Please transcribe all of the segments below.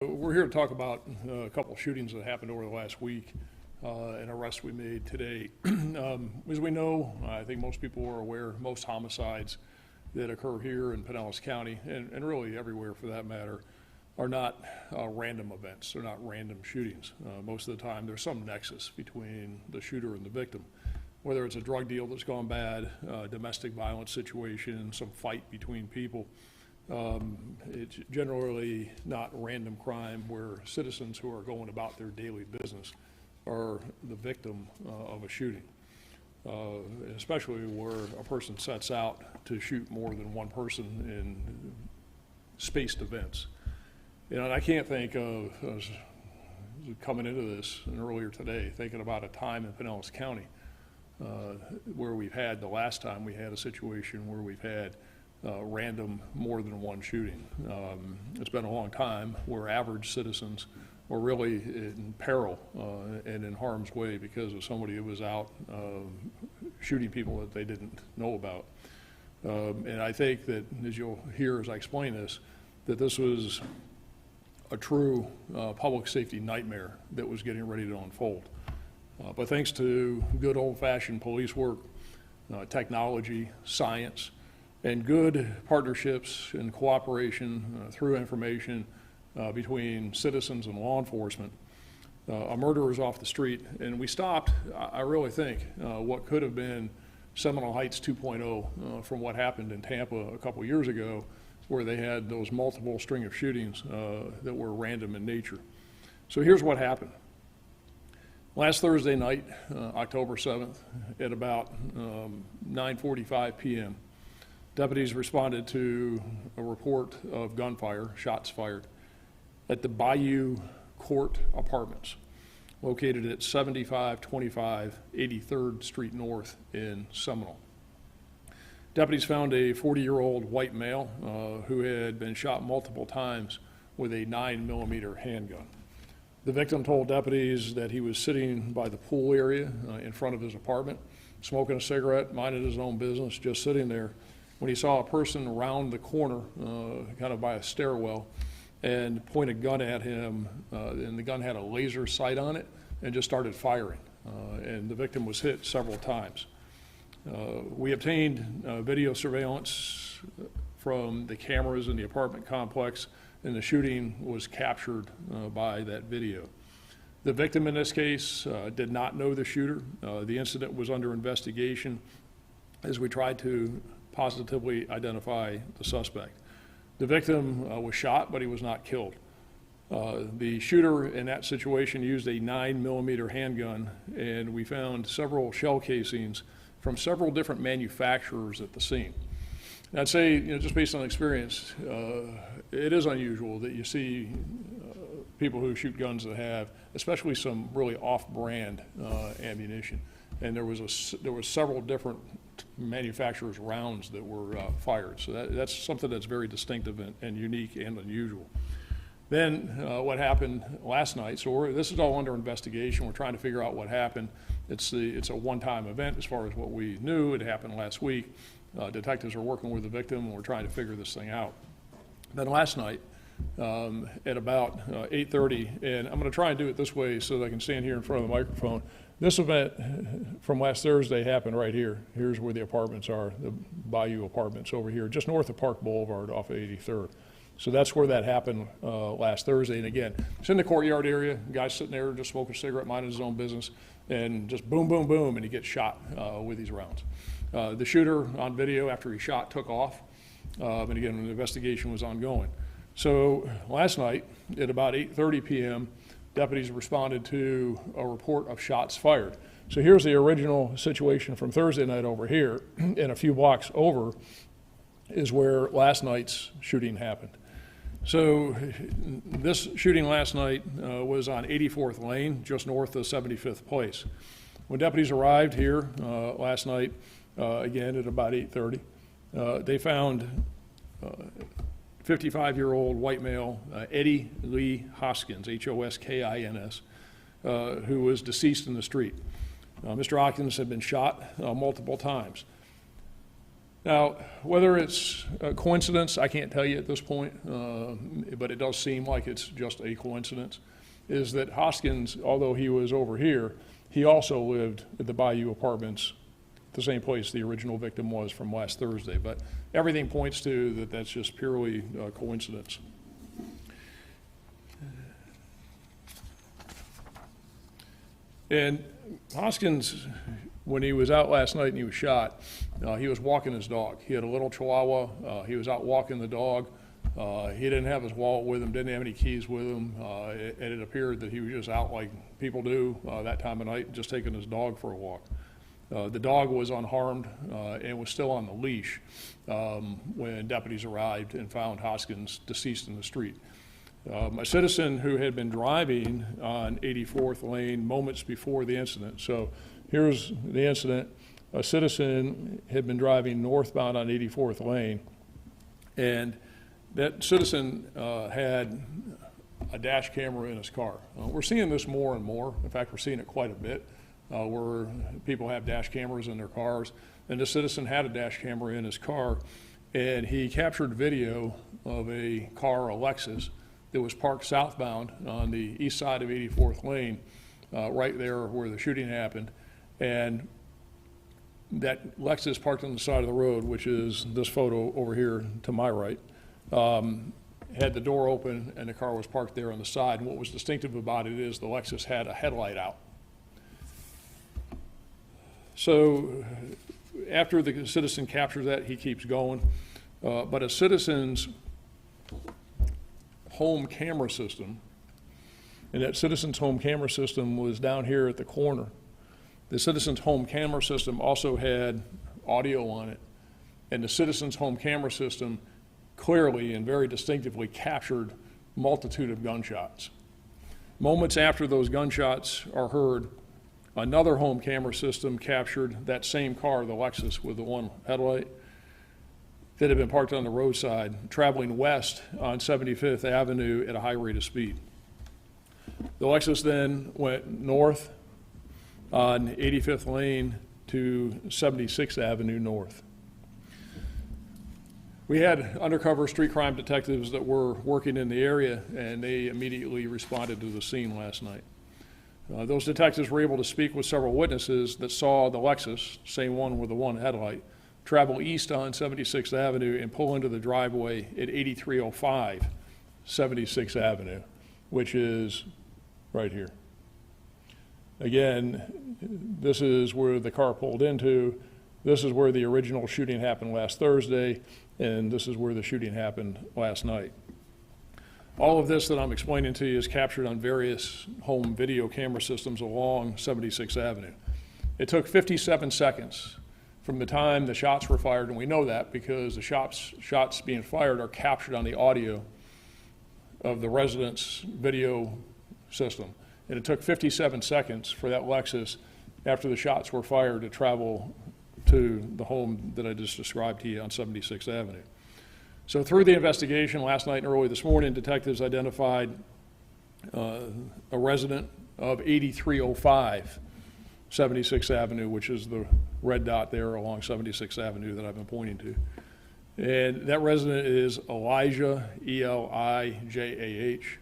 We're here to talk about a couple of shootings that happened over the last week, and arrests we made today. As we know, I think most people are aware, most homicides that occur here in Pinellas County, and really everywhere for that matter, are not random events. They're not random shootings. Most of the time, there's some nexus between the shooter and the victim, whether it's a drug deal that's gone bad, domestic violence situation, some fight between people. It's generally not random crime where citizens who are going about their daily business are the victim of a shooting, especially where a person sets out to shoot more than one person in spaced events. And I can't think of, coming into this and earlier today, thinking about a time in Pinellas County where we've had, the last time we had a situation where we've had random more than one shooting. It's been a long time where average citizens were really in peril and in harm's way because of somebody who was out shooting people that they didn't know about. And I think that, as you'll hear as I explain this, that this was a true public safety nightmare that was getting ready to unfold. But thanks to good old-fashioned police work, technology, science, and good partnerships and cooperation through information between citizens and law enforcement, a murderer is off the street. And we stopped, I really think, what could have been Seminole Heights 2.0 from what happened in Tampa a couple years ago, where they had those multiple string of shootings that were random in nature. So here's what happened. Last Thursday night, October 7th, at about 9:45 p.m., deputies responded to a report of gunfire, shots fired, at the Bayou Court Apartments, located at 7525 83rd Street North in Seminole. Deputies found a 40-year-old white male who had been shot multiple times with a 9mm handgun. The victim told deputies that he was sitting by the pool area in front of his apartment, smoking a cigarette, minding his own business, just sitting there, when he saw a person round the corner, kind of by a stairwell, and point a gun at him, and the gun had a laser sight on it, and just started firing. And the victim was hit several times. We obtained video surveillance from the cameras in the apartment complex, and the shooting was captured by that video. The victim in this case did not know the shooter. The incident was under investigation as we tried to positively identify the suspect. The victim was shot, but he was not killed. The shooter in that situation used a 9mm handgun, and we found several shell casings from several different manufacturers at the scene. And I'd say, just based on experience, it is unusual that you see people who shoot guns that have, especially some really off-brand ammunition. And there was several different manufacturers' rounds that were fired. So that's something that's very distinctive and unique and unusual. Then what happened last night, so this is all under investigation. We're trying to figure out what happened. It's a one-time event as far as what we knew. It happened last week. Detectives are working with the victim, and we're trying to figure this thing out. Then last night, at about 8:30, and I'm going to try and do it this way so that I can stand here in front of the microphone. This event from last Thursday happened right here. Here's where the apartments are, the Bayou Apartments over here, just north of Park Boulevard off of 83rd. So that's where that happened last Thursday. And again, it's in the courtyard area. Guy's sitting there just smoking a cigarette, minding his own business, and just boom, boom, boom, and he gets shot with these rounds. The shooter on video after he shot took off, and again, the investigation was ongoing. So last night at about 8:30 p.m., deputies responded to a report of shots fired. So here's the original situation from Thursday night over here, and a few blocks over is where last night's shooting happened. So this shooting last night was on 84th Lane, just north of 75th Place. When deputies arrived here last night, again at about 8:30, they found 55-year-old white male, Eddie Lee Hoskins, Hoskins, who was deceased in the street. Mr. Hoskins had been shot multiple times. Now, whether it's a coincidence, I can't tell you at this point, but it does seem like it's just a coincidence, is that Hoskins, although he was over here, he also lived at the Bayou Apartments, the same place the original victim was from last Thursday. But everything points to that that's just purely coincidence. And Hoskins, when he was out last night and he was shot, he was walking his dog. He had a little Chihuahua. He was out walking the dog. He didn't have his wallet with him, didn't have any keys with him, and it appeared that he was just out like people do that time of night, just taking his dog for a walk. The dog was unharmed and was still on the leash when deputies arrived and found Hoskins deceased in the street. A citizen who had been driving on 84th Lane moments before the incident. So here's the incident. A citizen had been driving northbound on 84th Lane, and that citizen had a dash camera in his car. We're seeing this more and more. In fact, we're seeing it quite a bit, where people have dash cameras in their cars. And the citizen had a dash camera in his car, and he captured video of a car, a Lexus, that was parked southbound on the east side of 84th Lane, right there where the shooting happened. And that Lexus parked on the side of the road, which is this photo over here to my right, had the door open and the car was parked there on the side. And what was distinctive about it is the Lexus had a headlight out. So after the citizen captures that, he keeps going. But a citizen's home camera system, and that citizen's home camera system was down here at the corner. The citizen's home camera system also had audio on it, and the citizen's home camera system clearly and very distinctively captured a multitude of gunshots. Moments after those gunshots are heard, another home camera system captured that same car, the Lexus with the one headlight, that had been parked on the roadside, traveling west on 75th Avenue at a high rate of speed. The Lexus then went north on 85th Lane to 76th Avenue north. We had undercover street crime detectives that were working in the area, and they immediately responded to the scene last night. Those detectives were able to speak with several witnesses that saw the Lexus, same one with the one headlight, travel east on 76th Avenue and pull into the driveway at 8305 76th Avenue, which is right here. Again, this is where the car pulled into. This is where the original shooting happened last Thursday, and this is where the shooting happened last night. All of this that I'm explaining to you is captured on various home video camera systems along 76th Avenue. It took 57 seconds from the time the shots were fired, and we know that because the shots being fired are captured on the audio of the resident's video system. And it took 57 seconds for that Lexus, after the shots were fired, to travel to the home that I just described to you on 76th Avenue. So through the investigation last night and early this morning, detectives identified a resident of 8305 76th Avenue, which is the red dot there along 76th Avenue that I've been pointing to. And that resident is Elijah, E-L-I-J-A-H,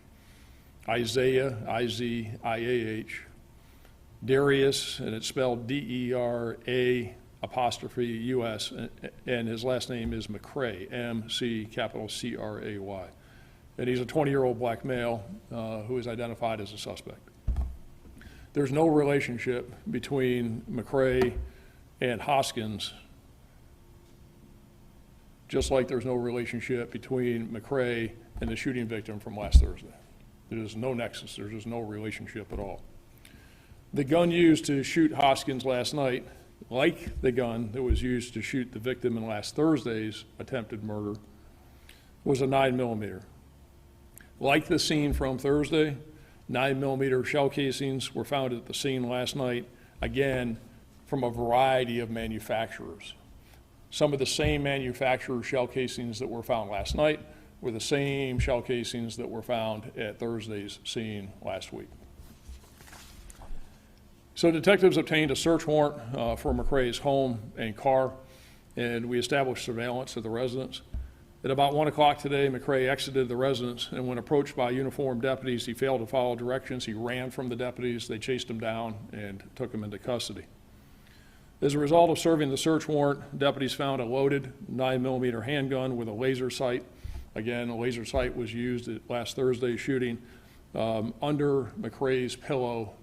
Isaiah, I-Z-I-A-H, Dera'us, and it's spelled D-E-R-A''U-S, and his last name is McCray, M-C-C-R-A-Y. And he's a 20-year-old black male who is identified as a suspect. There's no relationship between McCray and Hoskins, just like there's no relationship between McCray and the shooting victim from last Thursday. There's no nexus, there's just no relationship at all. The gun used to shoot Hoskins last night, like the gun that was used to shoot the victim in last Thursday's attempted murder, was a 9mm. Like the scene from Thursday, 9mm shell casings were found at the scene last night, again, from a variety of manufacturers. Some of the same manufacturer shell casings that were found last night were the same shell casings that were found at Thursday's scene last week. So detectives obtained a search warrant for McCray's home and car, and we established surveillance of the residence. At about 1 o'clock today, McRae exited the residence, and when approached by uniformed deputies, he failed to follow directions. He ran from the deputies. They chased him down and took him into custody. As a result of serving the search warrant, deputies found a loaded 9mm handgun with a laser sight. Again, a laser sight was used at last Thursday's shooting under McRae's pillow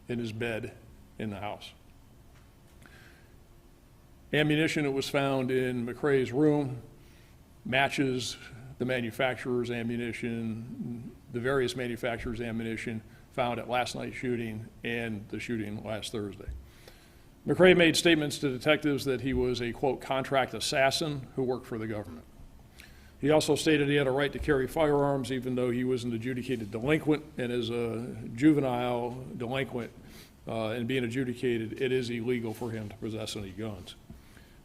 in his bed in the house. Ammunition that was found in McRae's room matches the manufacturer's ammunition, the various manufacturers' ammunition found at last night's shooting and the shooting last Thursday. McRae made statements to detectives that he was a, quote, contract assassin who worked for the government. He also stated he had a right to carry firearms even though he was an adjudicated delinquent, and as a juvenile delinquent and being adjudicated, it is illegal for him to possess any guns.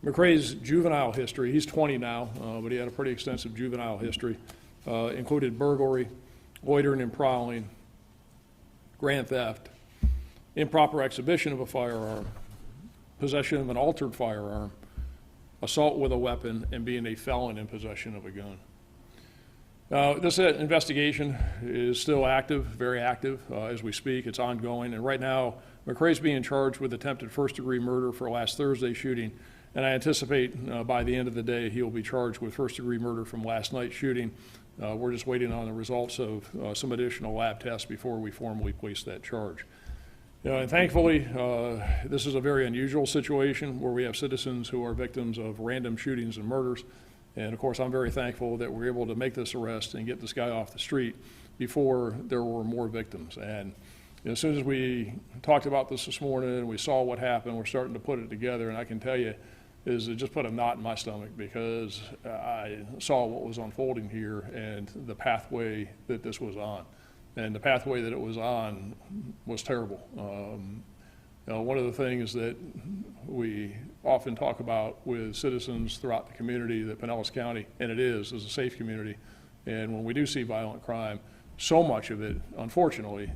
McRae's juvenile history, he's 20 now, but he had a pretty extensive juvenile history, included burglary, loitering and prowling, grand theft, improper exhibition of a firearm, possession of an altered firearm, assault with a weapon, and being a felon in possession of a gun. This investigation is still active, very active as we speak. It's ongoing, and right now McRae's being charged with attempted first-degree murder for last Thursday's shooting, and I anticipate by the end of the day he will be charged with first-degree murder from last night's shooting. We're just waiting on the results of some additional lab tests before we formally place that charge. And thankfully, this is a very unusual situation where we have citizens who are victims of random shootings and murders. And of course, I'm very thankful that we're able to make this arrest and get this guy off the street before there were more victims. And as soon as we talked about this morning and we saw what happened, we're starting to put it together. And I can tell you, it just put a knot in my stomach because I saw what was unfolding here and the pathway that this was on. And the pathway that it was on was terrible. One of the things that we often talk about with citizens throughout the community that Pinellas County, and it is a safe community, and when we do see violent crime, so much of it, unfortunately,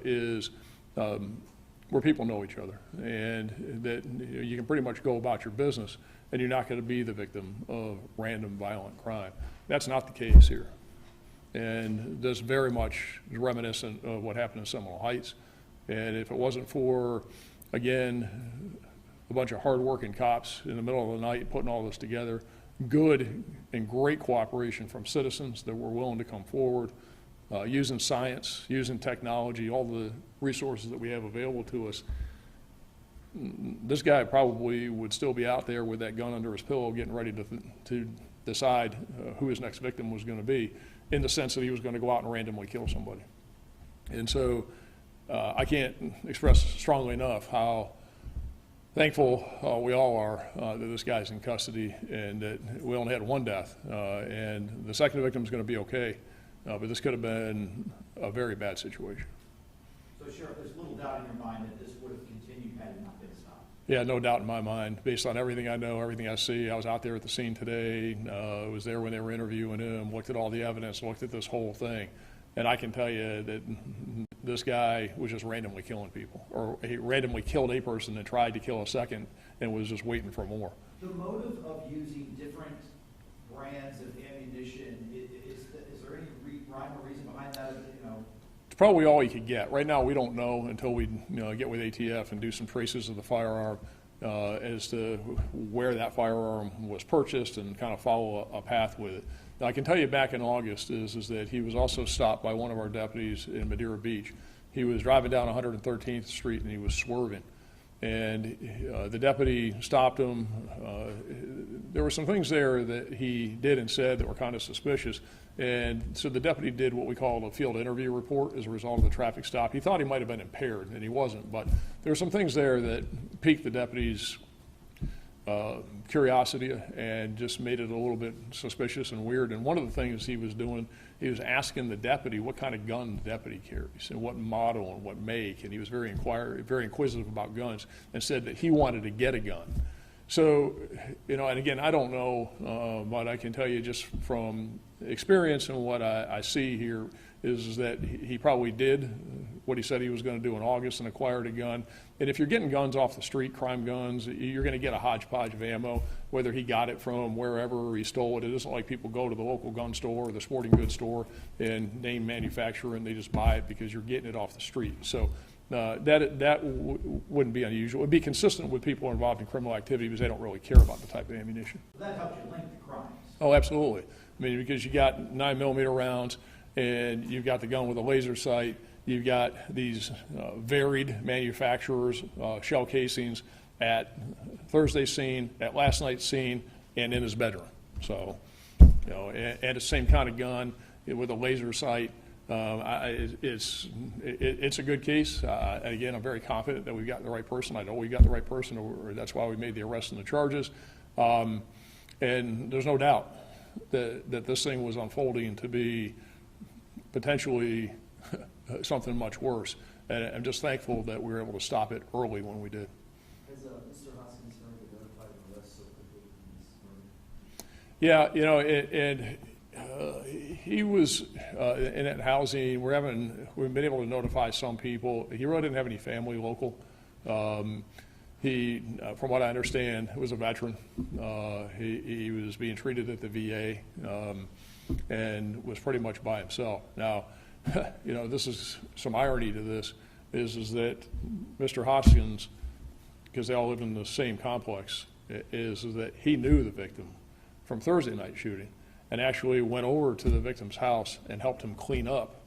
is where people know each other, and that you can pretty much go about your business and you're not going to be the victim of random violent crime. That's not the case here. And this very much is reminiscent of what happened in Seminole Heights. And if it wasn't for, again, a bunch of hard-working cops in the middle of the night putting all this together, good and great cooperation from citizens that were willing to come forward, using science, using technology, all the resources that we have available to us, this guy probably would still be out there with that gun under his pillow getting ready to decide who his next victim was going to be, in the sense that he was going to go out and randomly kill somebody. And so I can't express strongly enough how thankful we all are that this guy's in custody and that we only had one death. And the second victim is going to be okay, but this could have been a very bad situation. So, Sheriff, there's little doubt in your mind that this would have continued had it not been stopped? Yeah, no doubt in my mind. Based on everything I know, everything I see, I was out there at the scene today, was there when they were interviewing him, looked at all the evidence, looked at this whole thing. And I can tell you that this guy was just randomly killing people, or he randomly killed a person and tried to kill a second and was just waiting for more. The motive of using different brands of ammunition, is there any rhyme or reason behind that? It's probably all you could get. Right now, we don't know until we get with ATF and do some traces of the firearm as to where that firearm was purchased and kind of follow a path with it. Now, I can tell you back in August is that he was also stopped by one of our deputies in Madeira Beach. He was driving down 113th Street and he was swerving. And the deputy stopped him. There were some things there that he did and said that were kind of suspicious. And so the deputy did what we call a field interview report as a result of the traffic stop. He thought he might have been impaired, and he wasn't. But there were some things there that piqued the deputy's curiosity and just made it a little bit suspicious and weird. And one of the things he was doing, he was asking the deputy what kind of gun the deputy carries and what model and what make. And he was very inquisitive about guns and said that he wanted to get a gun. So, and again, I don't know, but I can tell you just from experience and what I see here is that he probably did what he said he was going to do in August and acquired a gun. And if you're getting guns off the street, crime guns, you're going to get a hodgepodge of ammo, whether he got it from wherever or he stole it. It isn't like people go to the local gun store or the sporting goods store and name manufacturer and they just buy it because you're getting it off the street. So wouldn't be unusual. It would be consistent with people involved in criminal activity because they don't really care about the type of ammunition. That helps you link the crimes. Oh, absolutely. I mean, because you got 9mm rounds and you've got the gun with a laser sight, you've got these varied manufacturers, shell casings at Thursday's scene, at last night's scene, and in his bedroom. So, and the same kind of gun with a laser sight. It's a good case. And again, I'm very confident that we've got the right person. I know we've got the right person, or that's why we made the arrest and the charges. And there's no doubt that this thing was unfolding to be potentially something much worse. And I'm just thankful that we were able to stop it early when we did. Has Mr. Hoskins identified the rest of the victims? Yeah, he was in that housing. We've been able to notify some people. He really didn't have any family local. He, from what I understand, was a veteran. He was being treated at the VA and was pretty much by himself. Now, this is some irony to this, is that Mr. Hoskins, because they all live in the same complex, is that he knew the victim from Thursday night shooting and actually went over to the victim's house and helped him clean up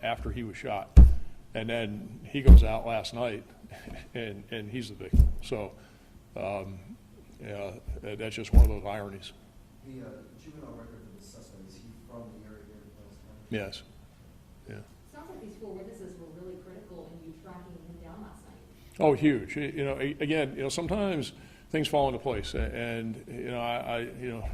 after he was shot. And then he goes out last night and he's the victim. So, that's just one of those ironies. The juvenile record of the suspect, is he from the area last time? Yes. Yeah. Sounds like these 4 witnesses were really critical in you tracking him down last night. Oh, huge. Again, sometimes things fall into place, and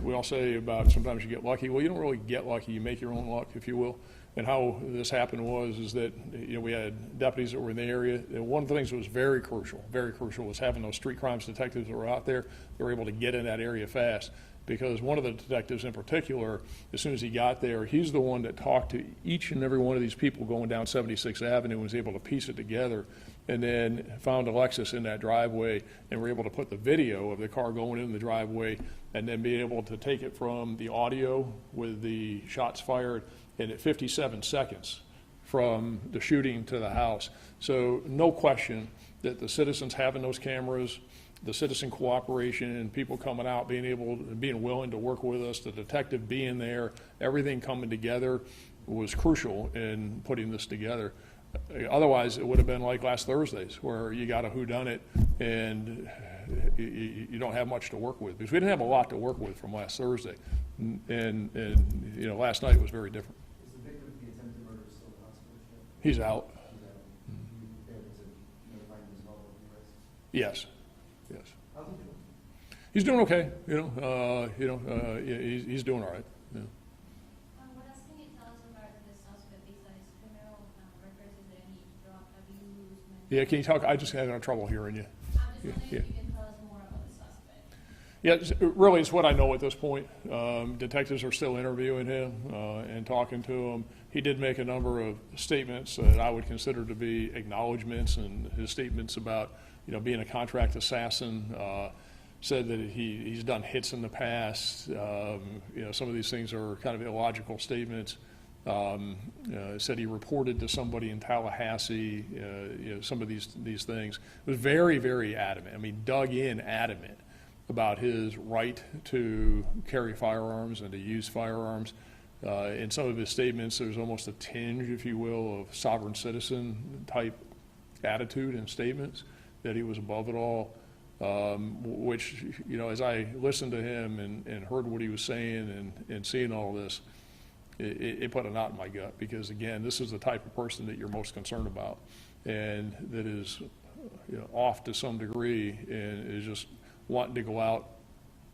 we all say about sometimes you get lucky. Well, you don't really get lucky. You make your own luck, if you will. And how this happened is that we had deputies that were in the area. And one of the things that was very crucial, was having those street crimes detectives that were out there. They were able to get in that area fast, because one of the detectives in particular, as soon as he got there, he's the one that talked to each and every one of these people going down 76th Avenue and was able to piece it together, and then found a Lexus in that driveway and were able to put the video of the car going in the driveway and then be able to take it from the audio with the shots fired and at 57 seconds from the shooting to the house. So no question that the citizens having those cameras, the citizen cooperation and people coming out, being willing to work with us, the detective being there, everything coming together was crucial in putting this together. Otherwise, it would have been like last Thursday's, where you got a whodunit and you don't have much to work with, because we didn't have a lot to work with from last Thursday, and last night was very different. Is the victim of the attempted murder still in the hospital? He's out. He's out. You prepared to notify him as well of the arrest? Yes. How's he doing? He's doing okay. He's doing all right. Yeah. What else can you tell us about the suspect besides criminal records? Is there any drug abuse? Yeah, can you talk? I just had trouble hearing you. I'm just wondering if you can tell us more about the suspect. Yeah, really, it's what I know at this point. Detectives are still interviewing him and talking to him. He did make a number of statements that I would consider to be acknowledgments, and his statements about being a contract assassin, said that he's done hits in the past. Some of these things are kind of illogical statements. Said he reported to somebody in Tallahassee, some of these things. Was very, very adamant. I mean, dug in adamant about his right to carry firearms and to use firearms. In some of his statements, there's almost a tinge, if you will, of sovereign citizen type attitude and statements, that he was above it all, which, as I listened to him and heard what he was saying and seeing all this, it put a knot in my gut, because, again, this is the type of person that you're most concerned about, and that is off to some degree and is just wanting to go out.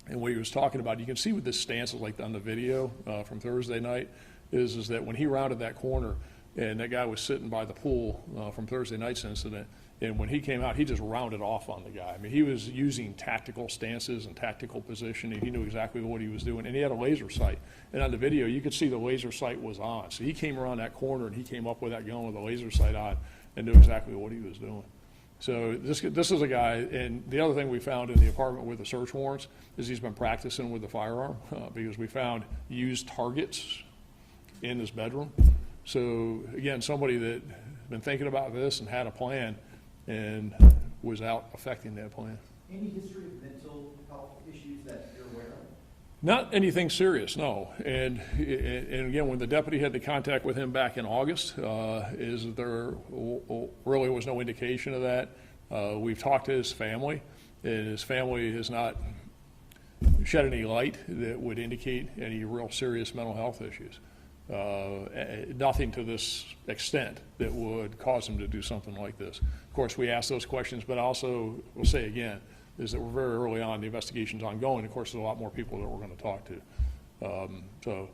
And what he was talking about, you can see with this stance, like on the video from Thursday night, is that when he rounded that corner, and that guy was sitting by the pool from Thursday night's incident. And when he came out, he just rounded off on the guy. I mean, he was using tactical stances and tactical positioning. He knew exactly what he was doing, and he had a laser sight. And on the video, you could see the laser sight was on. So he came around that corner, and he came up with that gun with the laser sight on and knew exactly what he was doing. So this is a guy, and the other thing we found in the apartment with the search warrants is he's been practicing with the firearm because we found used targets in his bedroom. So again, somebody that had been thinking about this and had a plan and was out affecting that plan. Any history of mental health issues that you're aware of? Not anything serious, no. And again, when the deputy had the contact with him back in August, is that there really was no indication of that. We've talked to his family, and his family has not shed any light that would indicate any real serious mental health issues. Nothing to this extent that would cause him to do something like this. Of course, we ask those questions, but also will say again, is that we're very early on, the investigation's ongoing. Of course, there's a lot more people that we're going to talk to.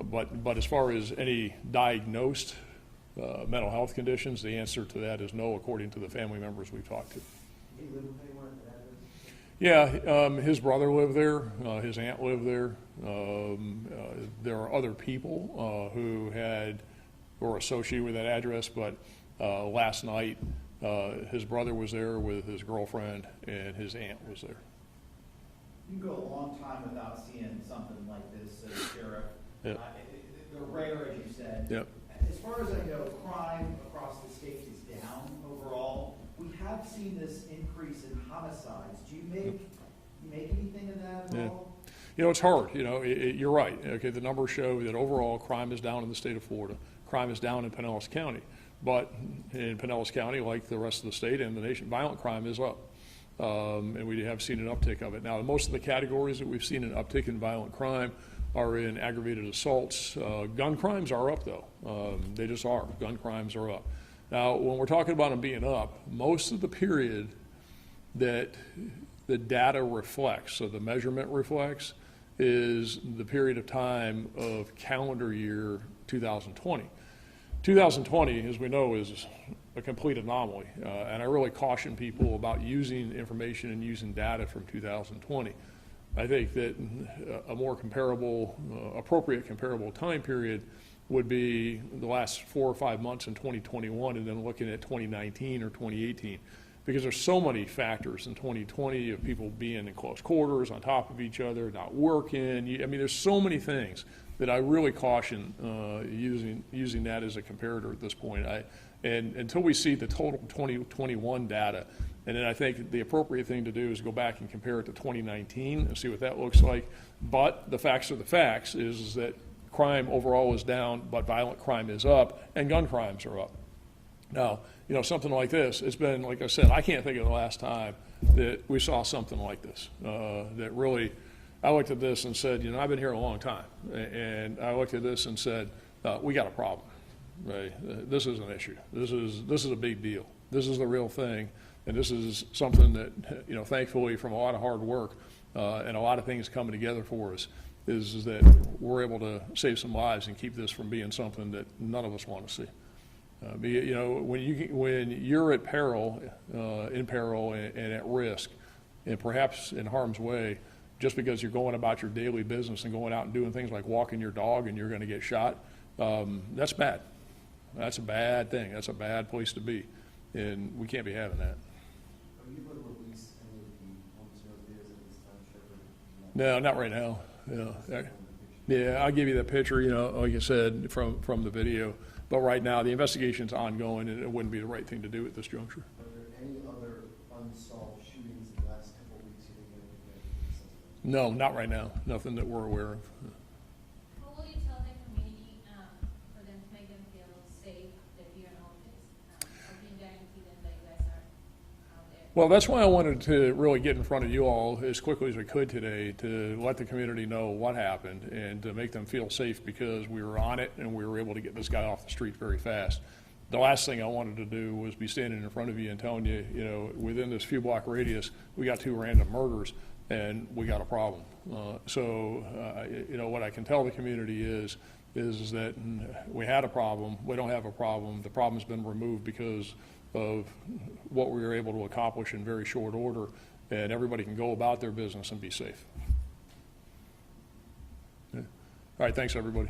But as far as any diagnosed mental health conditions, the answer to that is no, according to the family members we've talked to. He lived anywhere at that address? Yeah, his brother lived there, his aunt lived there. There are other people who were associated with that address, but last night his brother was there with his girlfriend, and his aunt was there. You can go a long time without seeing something like this, Sheriff. Yep. They're rare, as you said. Yep. As far as I know, crime across the state is down overall. We have seen this increase in homicides. Do you make anything of that at all? You know, it's hard. You know, you're right. Okay, the numbers show that overall crime is down in the state of Florida. Crime is down in Pinellas County. But in Pinellas County, like the rest of the state and the nation, violent crime is up. And we have seen an uptick of it. Now, most of the categories that we've seen an uptick in violent crime are in aggravated assaults. Gun crimes are up, though. They just are. Gun crimes are up. Now, when we're talking about them being up, most of the period that the data reflects, so the measurement reflects, is the period of time of calendar year 2020. 2020, as we know, is a complete anomaly, and I really caution people about using information and using data from 2020. I think that a more comparable, appropriate comparable time period would be the last 4 or 5 months in 2021 and then looking at 2019 or 2018. Because there's so many factors in 2020 of people being in close quarters, on top of each other, not working. I mean, there's so many things that I really caution using that as a comparator at this point. And until we see the total 2021 data, and then I think the appropriate thing to do is go back and compare it to 2019 and see what that looks like. But the facts are the facts, is that crime overall is down, but violent crime is up, and gun crimes are up. Now, you know, something like this, it's been, like I said, I can't think of the last time that we saw something like this, that really, I looked at this and said, you know, I've been here a long time, and I looked at this and said, we got a problem, right? This is an issue. This is a big deal. This is the real thing, and this is something that, you know, thankfully from a lot of hard work and a lot of things coming together for us, is that we're able to save some lives and keep this from being something that none of us want to see. You know, when you're at peril, in peril and at risk, and perhaps in harm's way, just because you're going about your daily business and going out and doing things like walking your dog and you're going to get shot, that's bad. That's a bad thing. That's a bad place to be, and we can't be having that. Are you going to release any of the officer videos at this time, Shepard? No, not right now. Yeah, I'll give you that picture, you know, like I said, from the video. But right now, the investigation's ongoing, and it wouldn't be the right thing to do at this juncture. Are there any other unsolved shootings in the last couple of weeks you think that could get suspects? No, not right now. Nothing that we're aware of. How will you tell the community, for them to make them feel safe that you're in office? How can you guarantee them that you guys are out there? Well, that's why I wanted to really get in front of you all as quickly as we could today, to let the community know what happened and to make them feel safe, because we were on it and we were able to get this guy off the street very fast. The last thing I wanted to do was be standing in front of you and telling you, you know, within this few block radius, we got 2 random murders and we got a problem. You know, what I can tell the community is is that we had a problem, we don't have a problem, the problem's been removed because of what we were able to accomplish in very short order, and everybody can go about their business and be safe. Yeah. All right, thanks, everybody.